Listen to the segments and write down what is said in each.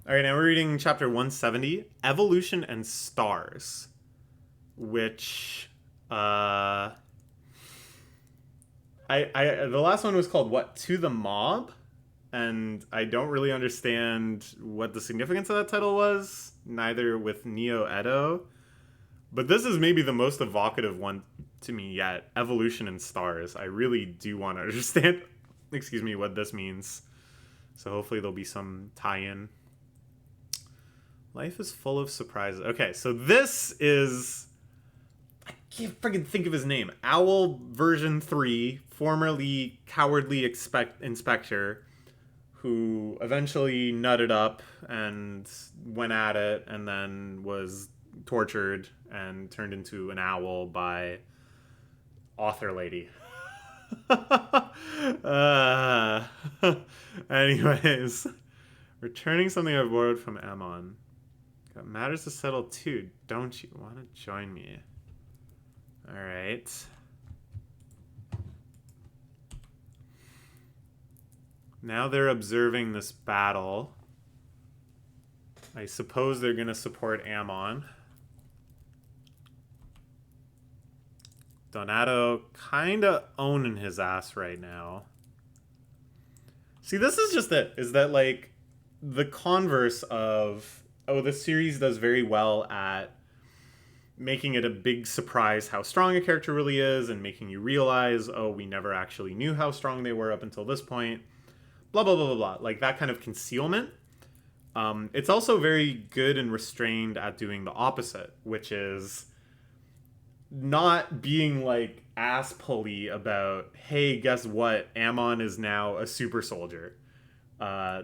All right, now we're reading chapter 170, Evolution and Stars, which the last one was called what? To the Mob, and I don't really understand what the significance of that title was, neither with Neo Edo. But this is maybe the most evocative one to me yet. Evolution and Stars. I really do want to understand, excuse me, what this means. So hopefully there'll be some tie-in. Life is full of surprises. Okay, so this is... I can't freaking think of his name. Owl version 3, formerly Cowardly Inspector, who eventually nutted up and went at it and then was tortured and turned into an owl by author lady. Anyways, returning something I borrowed from Ammon. Got matters to settle too, don't you? Want to join me? Alright. Now they're observing this battle. I suppose they're going to support Ammon. Donato kind of owning his ass right now. See, this is just it. Is that, like, the converse of, oh, this series does very well at making it a big surprise how strong a character really is and making you realize, oh, we never actually knew how strong they were up until this point. Blah, blah, blah, blah, blah. Like, that kind of concealment. It's also very good and restrained at doing the opposite, which is not being like ass pulley about, hey, guess what? Ammon is now a super soldier.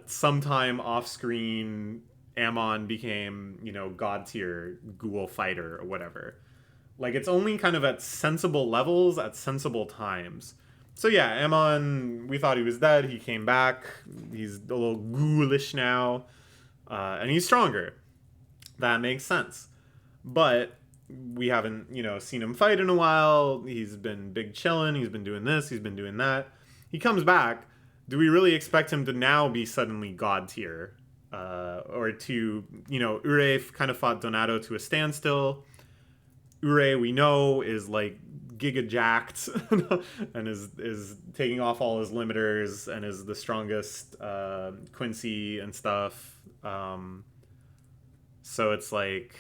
Sometime off screen, Ammon became, you know, god tier ghoul fighter or whatever. Like, it's only kind of at sensible levels at sensible times. So yeah, Ammon, we thought he was dead. He came back. He's a little ghoulish now. And he's stronger. That makes sense. But we haven't, you know, seen him fight in a while. He's been big chillin'. He's been doing this. He's been doing that. He comes back. Do we really expect him to now be suddenly god tier? Or to, you know, Ure kind of fought Donato to a standstill. Ure, we know, is like giga jacked and is taking off all his limiters and is the strongest Quincy and stuff. So it's like...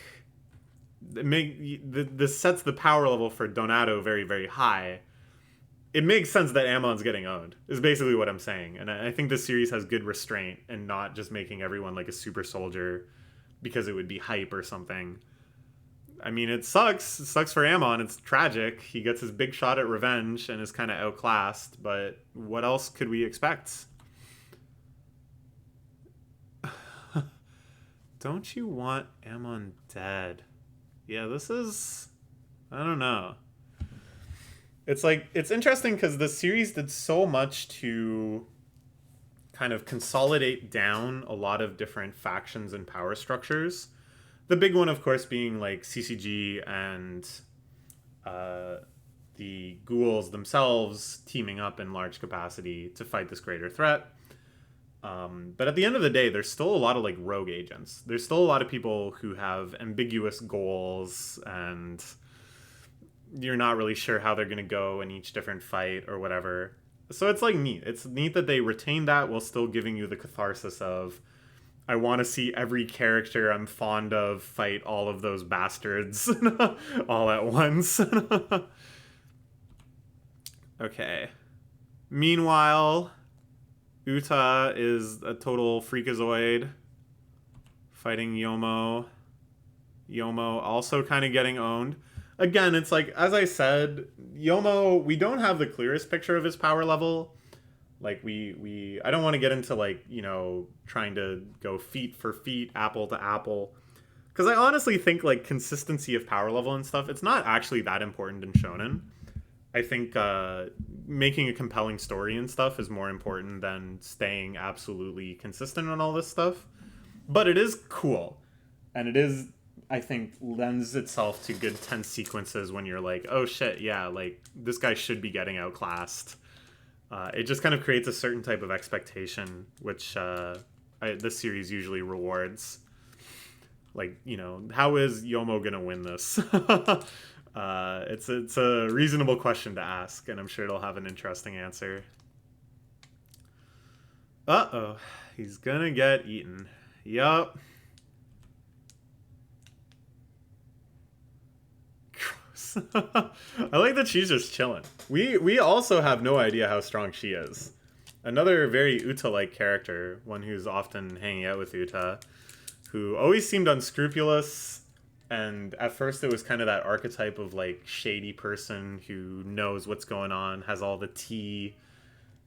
this sets the power level for Donato very, very high. It makes sense that Ammon's getting owned, is basically what I'm saying. And I think this series has good restraint and not just making everyone like a super soldier because it would be hype or something. I mean, it sucks. It sucks for Ammon. It's tragic. He gets his big shot at revenge and is kind of outclassed, but what else could we expect? Don't you want Ammon dead? Yeah, this is... I don't know. It's like, it's interesting because the series did so much to kind of consolidate down a lot of different factions and power structures. The big one, of course, being like CCG and the ghouls themselves teaming up in large capacity to fight this greater threat. But at the end of the day, there's still a lot of like rogue agents. There's still a lot of people who have ambiguous goals and you're not really sure how they're going to go in each different fight or whatever. So it's like neat. It's neat that they retain that while still giving you the catharsis of, I want to see every character I'm fond of fight all of those bastards all at once. Okay. Meanwhile, Uta is a total freakazoid fighting Yomo. Yomo also kind of getting owned. Again, it's like, as I said, Yomo, we don't have the clearest picture of his power level. Like, I don't want to get into, like, you know, trying to go feat for feat, apple to apple. Because I honestly think, like, consistency of power level and stuff, it's not actually that important in Shonen. I think making a compelling story and stuff is more important than staying absolutely consistent on all this stuff. But it is cool. And it is, I think, lends itself to good tense sequences when you're like, oh shit, yeah, like, this guy should be getting outclassed. It just kind of creates a certain type of expectation, which this series usually rewards. Like, how is Yomo gonna win this? It's a reasonable question to ask, and I'm sure it'll have an interesting answer. Uh-oh. He's gonna get eaten. Yup. Gross. I like that she's just chilling. We also have no idea how strong she is. Another very Uta-like character, one who's often hanging out with Uta, who always seemed unscrupulous, and at first it was kind of that archetype of, like, shady person who knows what's going on, has all the tea,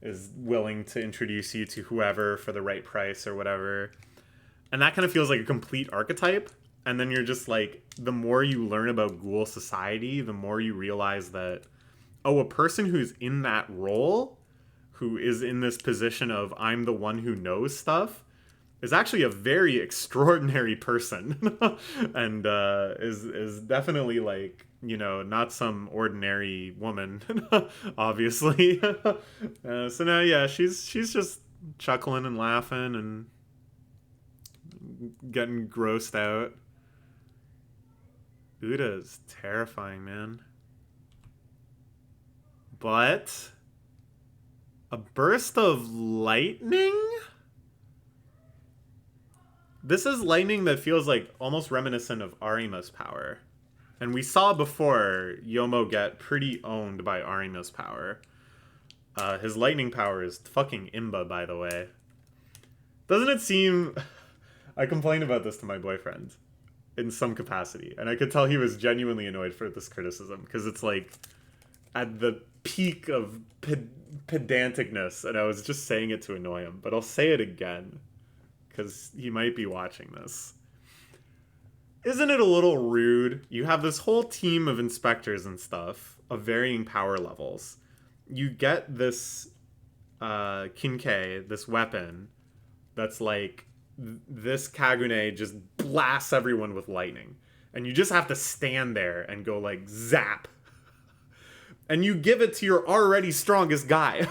is willing to introduce you to whoever for the right price or whatever. And that kind of feels like a complete archetype. And then you're just like, the more you learn about ghoul society, the more you realize that, oh, a person who's in that role, who is in this position of I'm the one who knows stuff, is actually a very extraordinary person. And is definitely, like, not some ordinary woman, obviously. So now, yeah, she's just chuckling and laughing and getting grossed out. Uda's terrifying, man. But a burst of lightning? This is lightning that feels like almost reminiscent of Arima's power. And we saw before Yomo get pretty owned by Arima's power. His lightning power is fucking imba, by the way. Doesn't it seem... I complained about this to my boyfriend in some capacity. And I could tell he was genuinely annoyed for this criticism. Because it's like at the peak of pedanticness. And I was just saying it to annoy him. But I'll say it again. Because he might be watching this. Isn't it a little rude? You have this whole team of inspectors and stuff of varying power levels. You get this Kinkei, this weapon, that's like, this Kagune just blasts everyone with lightning. And you just have to stand there and go like, zap. And you give it to your already strongest guy.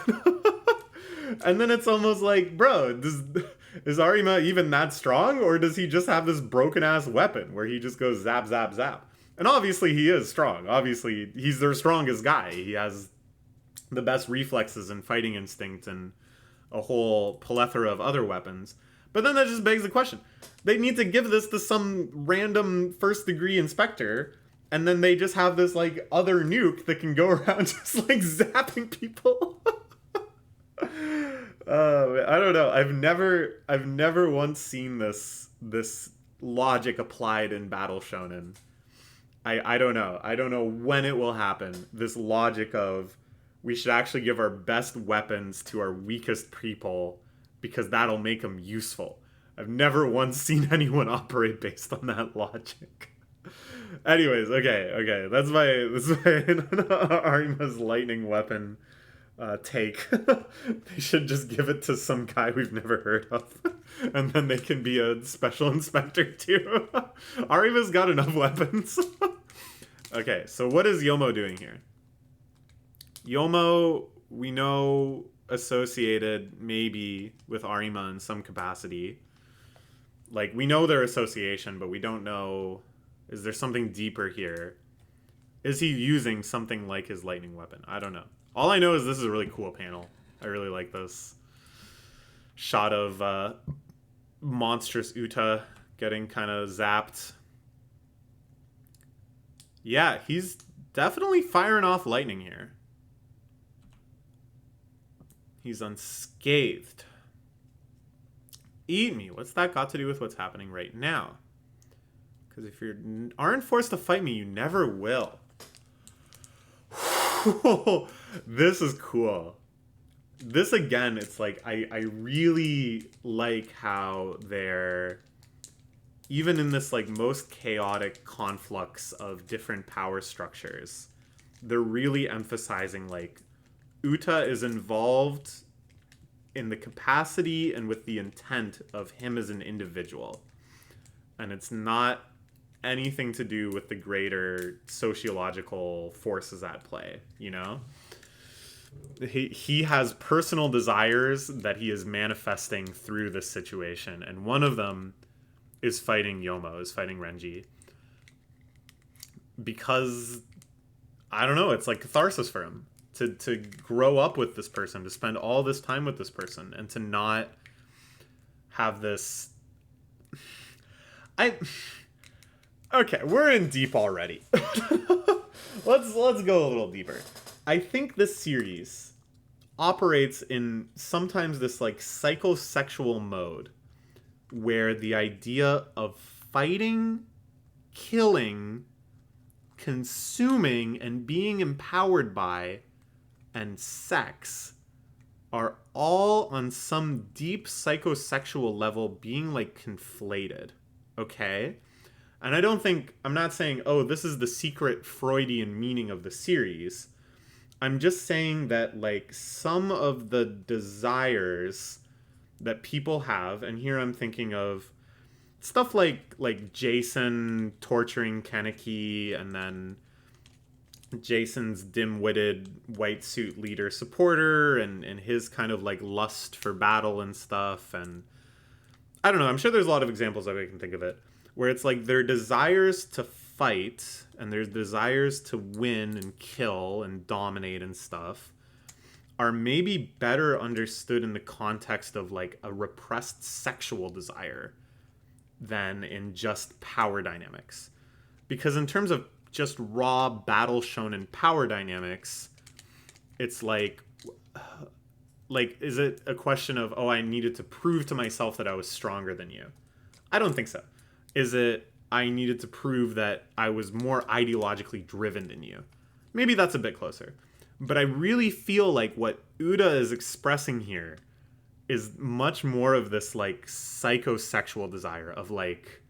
And then it's almost like, bro, is Arima even that strong? Or does he just have this broken-ass weapon where he just goes zap, zap, zap? And obviously he is strong. Obviously he's their strongest guy. He has the best reflexes and fighting instinct and a whole plethora of other weapons. But then that just begs the question. They need to give this to some random first-degree inspector, and then they just have this, like, other nuke that can go around just, like, zapping people. I don't know. I've never once seen this logic applied in Battle Shonen. I don't know. I don't know when it will happen. This logic of we should actually give our best weapons to our weakest people because that'll make them useful. I've never once seen anyone operate based on that logic. Anyways, okay. That's my Arima's lightning weapon take. They should just give it to some guy we've never heard of. And then they can be a special inspector too. Arima's got enough weapons. Okay, so what is Yomo doing here? Yomo, we know, associated maybe with Arima in some capacity. Like, we know their association, but we don't know... Is there something deeper here? Is he using something like his lightning weapon? I don't know. All I know is this is a really cool panel. I really like this shot of monstrous Uta getting kind of zapped. Yeah, he's definitely firing off lightning here. He's unscathed. Eat me. What's that got to do with what's happening right now? Because if you aren't forced to fight me, you never will. This is cool. This, again, it's like, I really like how they're, even in this, like, most chaotic conflux of different power structures, they're really emphasizing, like, Uta is involved in the capacity and with the intent of him as an individual. And it's not anything to do with the greater sociological forces at play, you know? he has personal desires that he is manifesting through this situation, and one of them is fighting Yomo, is fighting Renji, because I don't know, it's like catharsis for him to grow up with this person, to spend all this time with this person, and to not have this. Okay, we're in deep already. let's go a little deeper. I think this series operates in sometimes this like psychosexual mode where the idea of fighting, killing, consuming, and being empowered by, and sex are all on some deep psychosexual level being like conflated. Okay? And I'm not saying, oh, this is the secret Freudian meaning of the series. I'm just saying that like some of the desires that people have, and here I'm thinking of stuff like Jason torturing Kaneki, and then Jason's dim-witted white suit leader supporter, and his kind of like lust for battle and stuff. And I don't know, I'm sure there's a lot of examples that I can think of it, where it's like their desires to fight and their desires to win and kill and dominate and stuff are maybe better understood in the context of like a repressed sexual desire than in just power dynamics. Because in terms of just raw battle shonen power dynamics, it's like is it a question of, oh, I needed to prove to myself that I was stronger than you? I don't think so. Is it I needed to prove that I was more ideologically driven than you? Maybe that's a bit closer. But I really feel like what Uda is expressing here is much more of this like psychosexual desire of like,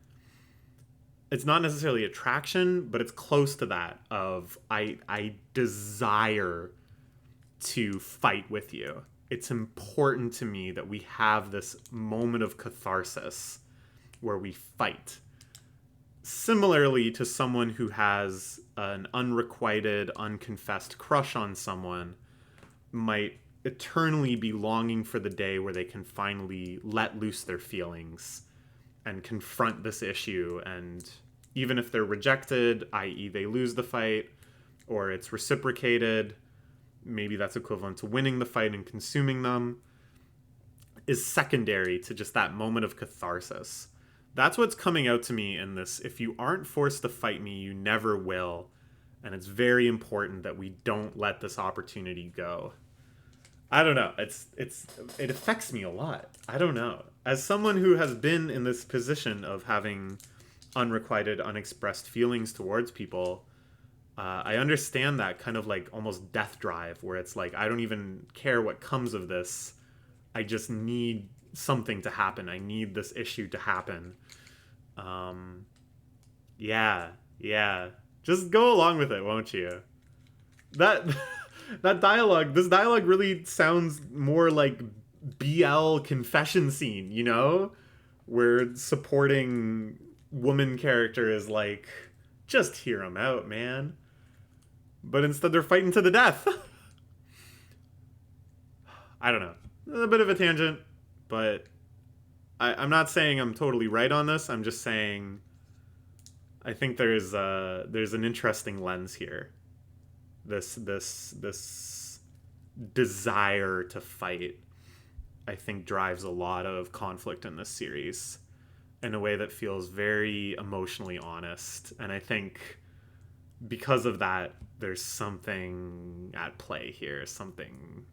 it's not necessarily attraction, but it's close to that of I desire to fight with you. It's important to me that we have this moment of catharsis where we fight. Similarly to someone who has an unrequited, unconfessed crush on someone might eternally be longing for the day where they can finally let loose their feelings and confront this issue. And even if they're rejected, i.e. they lose the fight, or it's reciprocated, maybe that's equivalent to winning the fight and consuming them, is secondary to just that moment of catharsis. That's what's coming out to me in this. If you aren't forced to fight me, you never will. And it's very important that we don't let this opportunity go. I don't know. It affects me a lot. I don't know. As someone who has been in this position of having unrequited, unexpressed feelings towards people, I understand that kind of like almost death drive where it's like, I don't even care what comes of this. I just need something to happen. I need this issue to happen. Yeah. Just go along with it, won't you? That this dialogue really sounds more like BL confession scene, you know? Where supporting woman character is like, just hear him out, man. But instead they're fighting to the death. I don't know. A bit of a tangent, but I'm not saying I'm totally right on this. I'm just saying I think there's an interesting lens here. This desire to fight, I think, drives a lot of conflict in this series in a way that feels very emotionally honest. And I think because of that, there's something at play here, something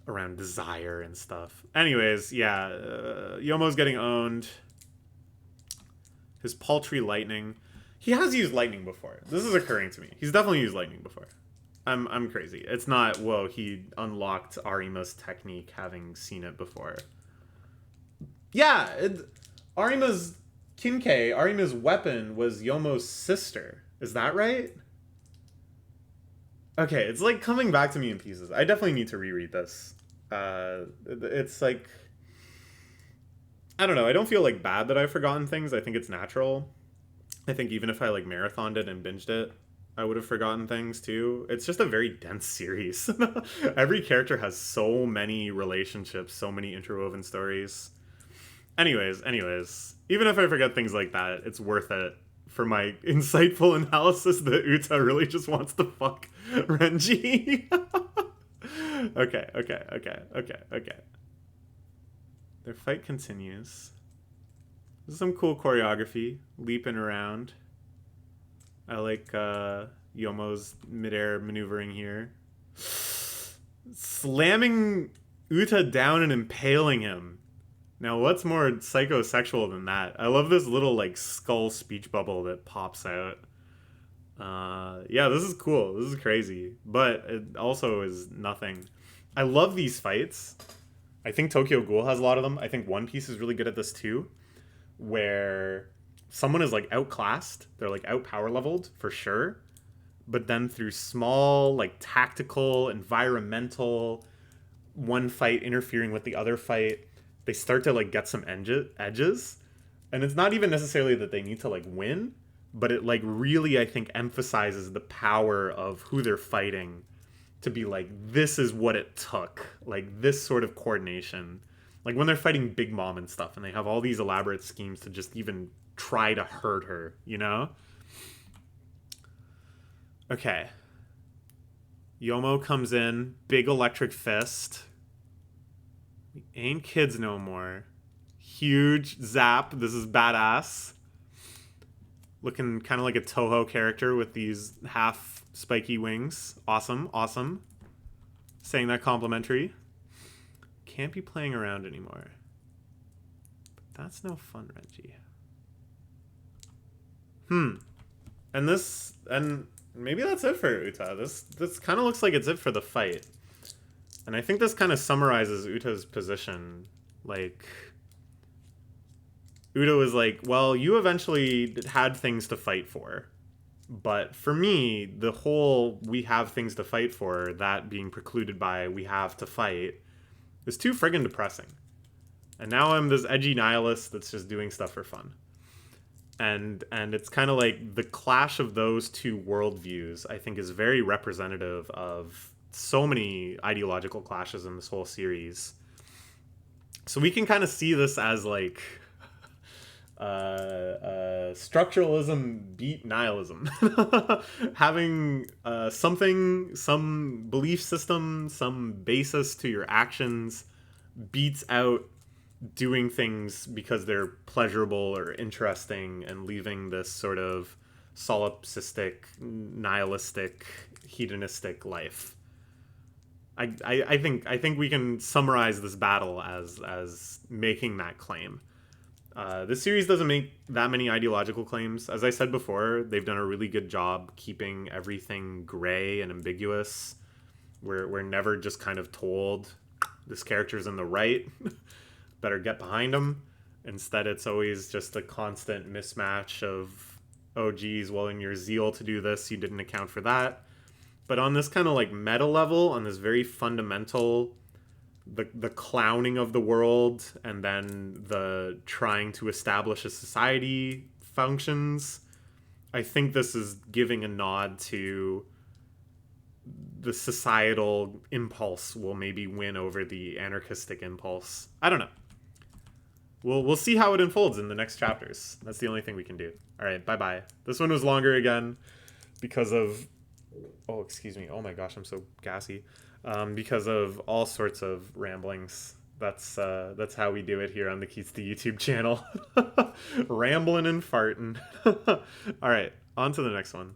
around desire and stuff. Anyways, yeah, Yomo's getting owned. His paltry lightning. He has used lightning before. This is occurring to me. He's definitely used lightning before. I'm crazy. It's not, whoa, he unlocked Arima's technique having seen it before. Yeah, Arima's Kinkei, Arima's weapon was Yomo's sister. Is that right? Okay, it's like coming back to me in pieces. I definitely need to reread this. It's like, I don't know. I don't feel like bad that I've forgotten things. I think it's natural. I think even if I like marathoned it and binged it, I would have forgotten things too. It's just a very dense series. Every character has so many relationships, so many interwoven stories. Anyways, even if I forget things like that, it's worth it for my insightful analysis that Uta really just wants to fuck Renji. Okay. Their fight continues. There's some cool choreography, leaping around. I like Yomo's midair maneuvering here. Slamming Uta down and impaling him. Now, what's more psychosexual than that? I love this little, like, skull speech bubble that pops out. Yeah, this is cool. This is crazy. But it also is nothing. I love these fights. I think Tokyo Ghoul has a lot of them. I think One Piece is really good at this too, where someone is like outclassed, they're like out power leveled for sure, but then through small like tactical, environmental, one fight interfering with the other fight, they start to like get some edges, and it's not even necessarily that they need to like win, but it like really I think emphasizes the power of who they're fighting to be like, this is what it took. Like, this sort of coordination. Like, when they're fighting Big Mom and stuff, and they have all these elaborate schemes to just even try to hurt her, you know? Okay. Yomo comes in, big electric fist. We ain't kids no more. Huge zap. This is badass. Looking kind of like a Toho character with these half spiky wings. Awesome. Saying that complimentary. Can't be playing around anymore. But that's no fun, Renji. And maybe that's it for Uta. This kind of looks like it's it for the fight. And I think this kind of summarizes Uta's position. Like, Uta was like, well, you eventually had things to fight for. But for me, the whole we have things to fight for, that being precluded by we have to fight, is too friggin' depressing. And now I'm this edgy nihilist that's just doing stuff for fun. And it's kind of like the clash of those two worldviews, I think, is very representative of so many ideological clashes in this whole series. So we can kind of see this as like structuralism beat nihilism. Having some belief system, some basis to your actions beats out doing things because they're pleasurable or interesting and leaving this sort of solipsistic, nihilistic, hedonistic life. I think we can summarize this battle as making that claim. This series doesn't make that many ideological claims. As I said before, they've done a really good job keeping everything gray and ambiguous. We're never just kind of told this character's in the right, better get behind him. Instead, it's always just a constant mismatch of, oh geez, well, in your zeal to do this, you didn't account for that. But on this kind of like meta level, on this very fundamental, the clowning of the world and then the trying to establish a society functions, I think this is giving a nod to the societal impulse will maybe win over the anarchistic impulse. I don't know. We'll see how it unfolds in the next chapters. That's the only thing we can do. All right, bye-bye. This one was longer again because of... Oh, excuse me. Oh my gosh, I'm so gassy. Because of all sorts of ramblings. That's how we do it here on the Keats to YouTube channel. Rambling and farting. All right, on to the next one.